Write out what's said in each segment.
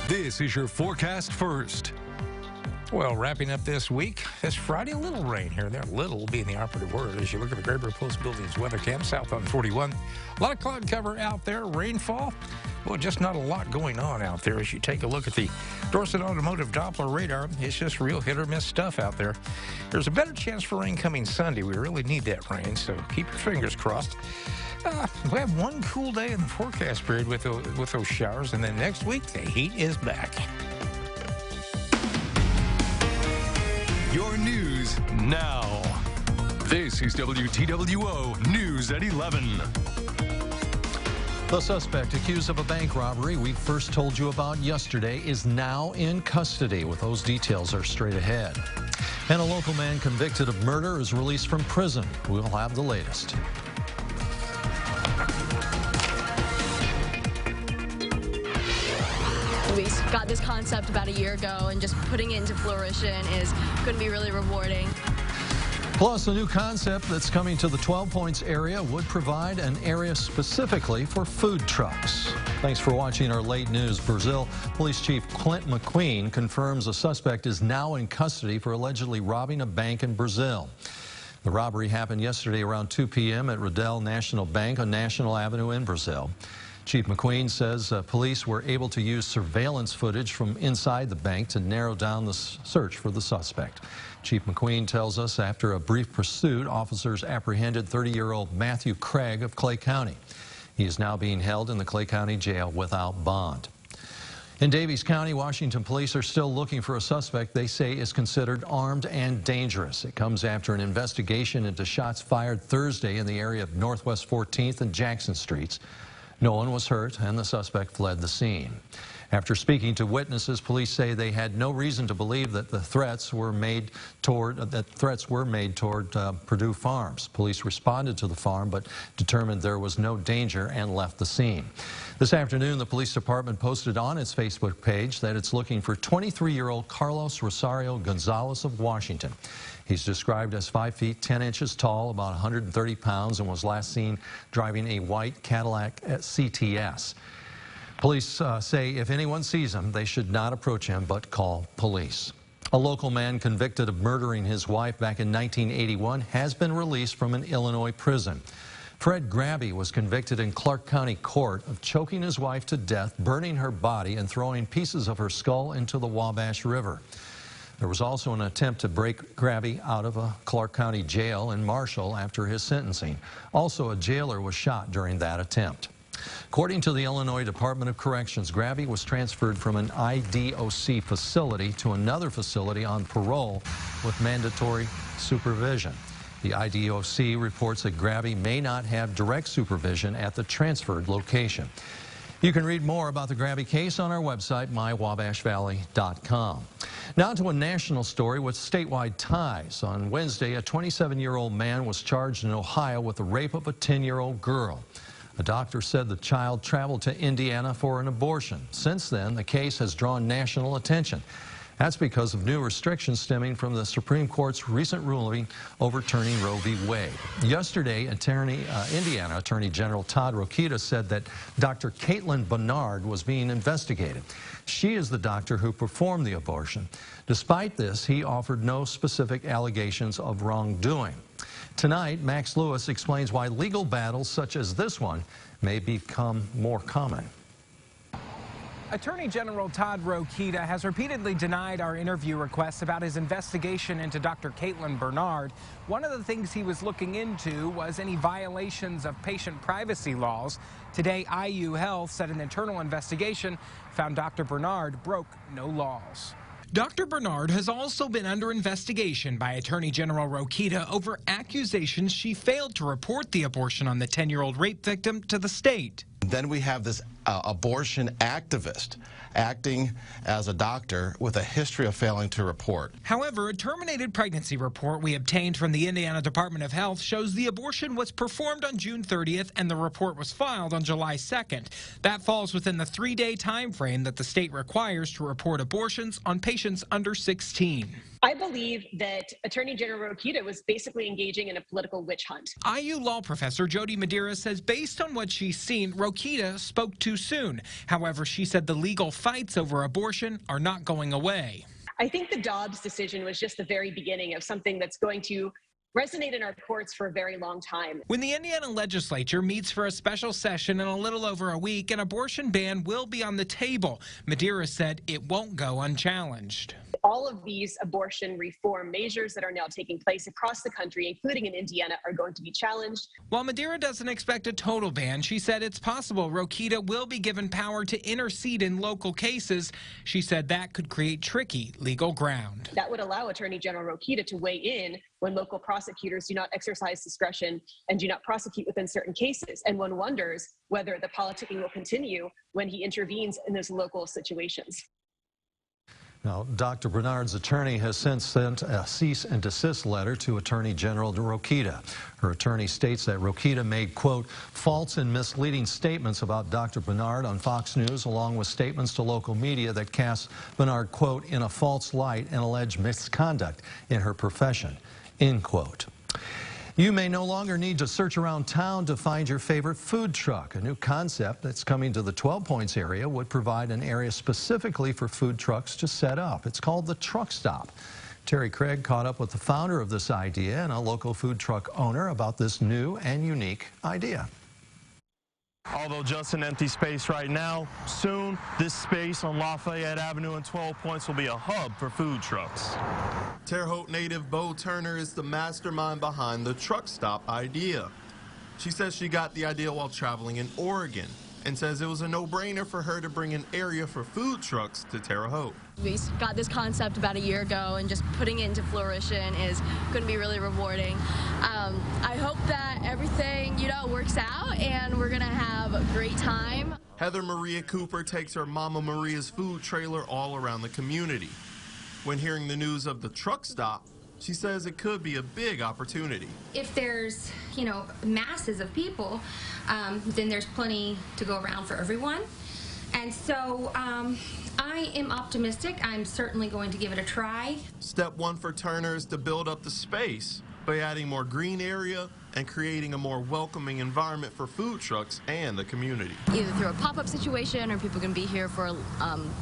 This is your forecast first. Well, wrapping up this week, this Friday, a little rain here and there. Little being the operative word as you look at the Grayburg Post Buildings weather cam south on 41. A lot of cloud cover out there, rainfall. Well, just not a lot going on out there as you take a look at the Dorset Automotive Doppler radar. It's just real hit or miss stuff out there. There's a better chance for rain coming Sunday. We really need that rain, so keep your fingers crossed. We have one cool day in the forecast period with those showers, and then next week, the heat is back. Your news now. This is WTWO News at 11. The suspect accused of a bank robbery we first told you about yesterday is now in custody. With those details are straight ahead. And a local man convicted of murder is released from prison. We'll have the latest. We got this concept about a year ago, and just putting it into fruition is going to be really rewarding. Plus, a new concept that's coming to the 12 Points area would provide an area specifically for food trucks. Thanks for watching our late news. Brazil Police Chief Clint McQueen confirms a suspect is now in custody for allegedly robbing a bank in Brazil. The robbery happened yesterday around 2 p.m. at Riddell National Bank on National Avenue in Brazil. Chief McQueen says police were able to use surveillance footage from inside the bank to narrow down the search for the suspect. Chief McQueen tells us after a brief pursuit, officers apprehended 30-year-old Matthew Craig of Clay County. He is now being held in the Clay County Jail without bond. In Daviess County, Washington police are still looking for a suspect they say is considered armed and dangerous. It comes after an investigation into shots fired Thursday in the area of Northwest 14th and Jackson Streets. No one was hurt, and the suspect fled the scene. After speaking to witnesses, police say they had no reason to believe that the threats were made toward Purdue Farms. Police responded to the farm, but determined there was no danger and left the scene. This afternoon, the police department posted on its Facebook page that it's looking for 23-year-old Carlos Rosario Gonzalez of Washington. He's described as 5 feet 10 inches tall, about 130 pounds, and was last seen driving a white Cadillac CTS. Police say if anyone sees him, they should not approach him but call police. A local man convicted of murdering his wife back in 1981 has been released from an Illinois prison. Fred Grabby was convicted in Clark County Court of choking his wife to death, burning her body, and throwing pieces of her skull into the Wabash River. There was also an attempt to break Grabby out of a Clark County jail in Marshall after his sentencing. Also, a jailer was shot during that attempt. According to the Illinois Department of Corrections, Grabby was transferred from an IDOC facility to another facility on parole with mandatory supervision. The IDOC reports that Grabby may not have direct supervision at the transferred location. You can read more about the Grabby case on our website, mywabashvalley.com. Now to a national story with statewide ties. On Wednesday, a 27-year-old man was charged in Ohio with the rape of a 10-year-old girl. A doctor said the child traveled to Indiana for an abortion. Since then, the case has drawn national attention. That's because of new restrictions stemming from the Supreme Court's recent ruling overturning Roe v. Wade. Yesterday, Indiana Attorney General Todd Rokita said that Dr. Caitlin Bernard was being investigated. She is the doctor who performed the abortion. Despite this, he offered no specific allegations of wrongdoing. Tonight, Max Lewis explains why legal battles such as this one may become more common. Attorney General Todd Rokita has repeatedly denied our interview requests about his investigation into Dr. Caitlin Bernard. One of the things he was looking into was any violations of patient privacy laws. Today, IU Health said an internal investigation found Dr. Bernard broke no laws. Dr. Bernard has also been under investigation by Attorney General Rokita over accusations she failed to report the abortion on the 10-year-old rape victim to the state. Then we have this abortion activist acting as a doctor with a history of failing to report. However, a terminated pregnancy report we obtained from the Indiana Department of Health shows the abortion was performed on June 30th and the report was filed on July 2nd. That falls within the 3-day time frame that the state requires to report abortions on patients under 16. I believe that Attorney General Rokita was basically engaging in a political witch hunt. IU law professor Jody Madeira says based on what she's seen, Rokita spoke too soon. However, she said the legal fights over abortion are not going away. I think the Dobbs decision was just the very beginning of something that's going to resonate in our courts for a very long time. When the Indiana legislature meets for a special session in a little over a week, an abortion ban will be on the table. Madeira said it won't go unchallenged. All of these abortion reform measures that are now taking place across the country, including in Indiana, are going to be challenged. While Madeira doesn't expect a total ban, she said it's possible Rokita will be given power to intercede in local cases. She said that could create tricky legal ground. That would allow Attorney General Rokita to weigh in when local prosecutors do not exercise discretion and do not prosecute within certain cases. And one wonders whether the politicking will continue when he intervenes in those local situations. Now, Dr. Bernard's attorney has since sent a cease and desist letter to Attorney General Rokita. Her attorney states that Rokita made, quote, false and misleading statements about Dr. Bernard on Fox News, along with statements to local media that cast Bernard, quote, in a false light and alleged misconduct in her profession, end quote. You may no longer need to search around town to find your favorite food truck. A new concept that's coming to the 12 Points area would provide an area specifically for food trucks to set up. It's called the Truck Stop. Terry Craig caught up with the founder of this idea and a local food truck owner about this new and unique idea. Although just an empty space right now, soon this space on Lafayette Avenue and 12 Points will be a hub for food trucks. Terre Haute native Bo Turner is the mastermind behind the Truck Stop idea. She says she got the idea while traveling in Oregon and says it was a no-brainer for her to bring an area for food trucks to Terre Haute. We got this concept about a year ago, and just putting it into fruition is going to be really rewarding. I hope that everything, works out, and we're going to have a great time. Heather Maria Cooper takes her Mama Maria's food trailer all around the community. When hearing the news of the Truck Stop, she says it could be a big opportunity. If there's, masses of people, then there's plenty to go around for everyone. And so I am optimistic. I'm certainly going to give it a try. Step one for Turner is to build up the space by adding more green area and creating a more welcoming environment for food trucks and the community. Either through a pop-up situation, or people can be here for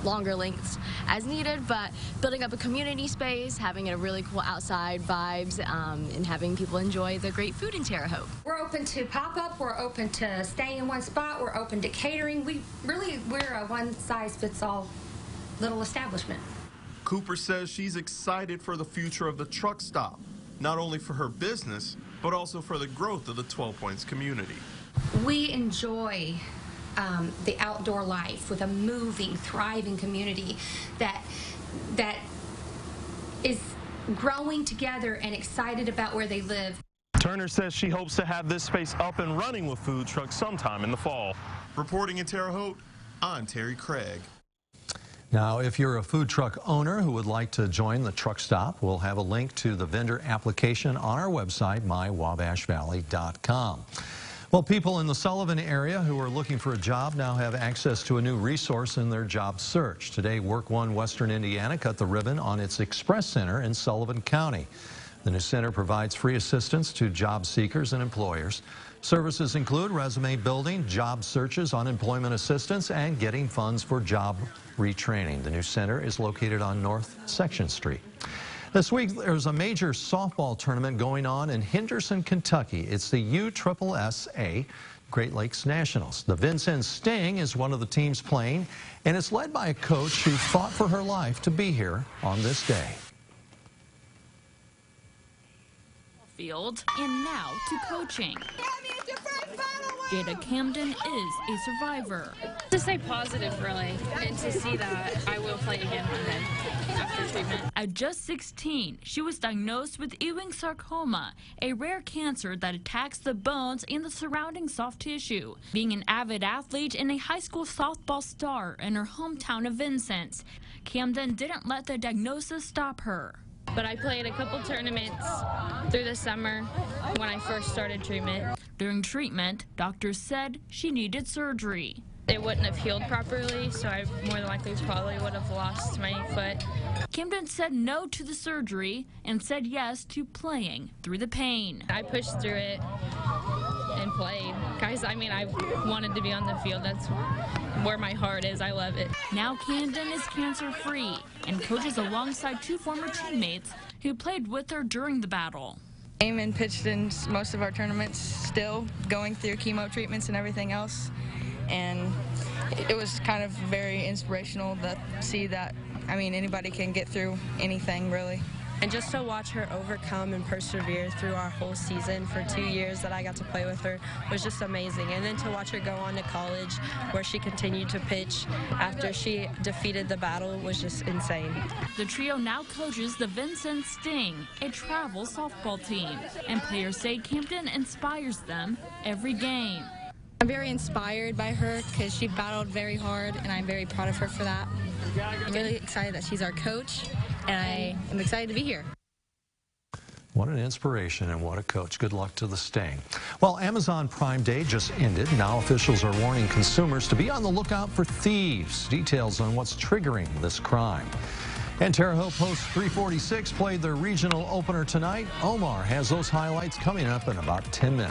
longer lengths as needed, but building up a community space, having a really cool outside vibes, and having people enjoy the great food in Terre Haute. We're open to pop-up, we're open to staying in one spot, we're open to catering. We're a one-size-fits-all little establishment. Cooper says she's excited for the future of the Truck Stop, not only for her business, but also for the growth of the 12 Points community. We enjoy the outdoor life with a moving, thriving community that is growing together and excited about where they live. Turner says she hopes to have this space up and running with food trucks sometime in the fall. Reporting in Terre Haute, I'm Terry Craig. Now, if you're a food truck owner who would like to join the Truck Stop, we'll have a link to the vendor application on our website, mywabashvalley.com. Well, people in the Sullivan area who are looking for a job now have access to a new resource in their job search. Today, Work One Western Indiana cut the ribbon on its Express Center in Sullivan County. The new center provides free assistance to job seekers and employers. Services include resume building, job searches, unemployment assistance, and getting funds for job retraining. The new center is located on North Section Street. This week, there's a major softball tournament going on in Henderson, Kentucky. It's the USSSA Great Lakes Nationals. The Vincennes Sting is one of the teams playing, and it's led by a coach who fought for her life to be here on this day. Field, and now to coaching. Jada Camden is a survivor. To stay positive, really, and to see that I will play again Monday after treatment. At just 16, she was diagnosed with Ewing sarcoma, a rare cancer that attacks the bones and the surrounding soft tissue. Being an avid athlete and a high school softball star in her hometown of Vincennes, Camden didn't let the diagnosis stop her. But I played a couple tournaments through the summer when I first started treatment. During treatment, doctors said she needed surgery. It wouldn't have healed properly, so I more than likely probably would have lost my foot. Camden said no to the surgery and said yes to playing through the pain. I pushed through it and played. Guys, I mean, I wanted to be on the field. That's where my heart is. I love it. Now Camden is cancer-free and coaches alongside 2 former teammates who played with her during the battle. Eamon pitched in most of our tournaments, still going through chemo treatments and everything else, and it was kind of very inspirational to see that, I mean, anybody can get through anything, really. And just to watch her overcome and persevere through our whole season for 2 years that I got to play with her was just amazing. And then to watch her go on to college where she continued to pitch after she defeated the battle was just insane. The trio now coaches the Vincent Sting, a travel softball team, and players say Camden inspires them every game. I'm very inspired by her because she battled very hard, and I'm very proud of her for that. I'm really excited that she's our coach, and I am excited to be here. What an inspiration and what a coach. Good luck to the Sting. Well, Amazon Prime Day just ended. Now officials are warning consumers to be on the lookout for thieves. Details on what's triggering this crime. And Terre Haute Post 346 played their regional opener tonight. Omar has those highlights coming up in about 10 minutes.